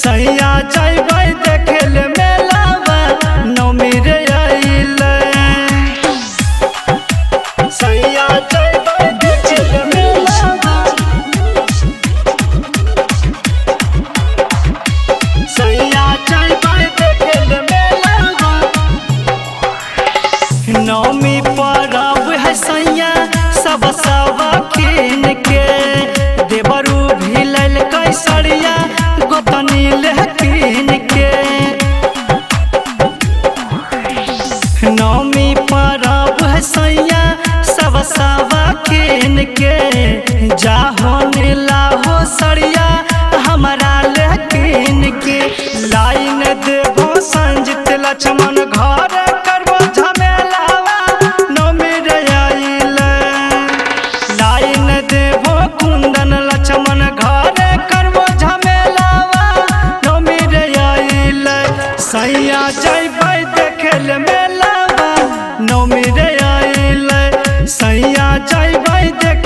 सैया जइबै देखेल मेलावा नौमी रे आइले सैया जइबै देखेल मेलावा सैया जइबै देखेल मेलावा नौमी परब है सैया सब कीन के देवरू भी लेल कैसरिया गोतनी लेकिन के नौमी परब है सैया सब कीन के जाहो नीलाहो सरिया हमारा लेकिन के लाइन देवो संजित लक्ष्मण घर करबो झमेलावा नौमी रे आइले लाइन देवो कुंदन लक्ष्मण घर करबो झमेलावा नौमी रे आइले सैया जइबै देखेल मेलावा नौमी रे आइले सैया जइबै देख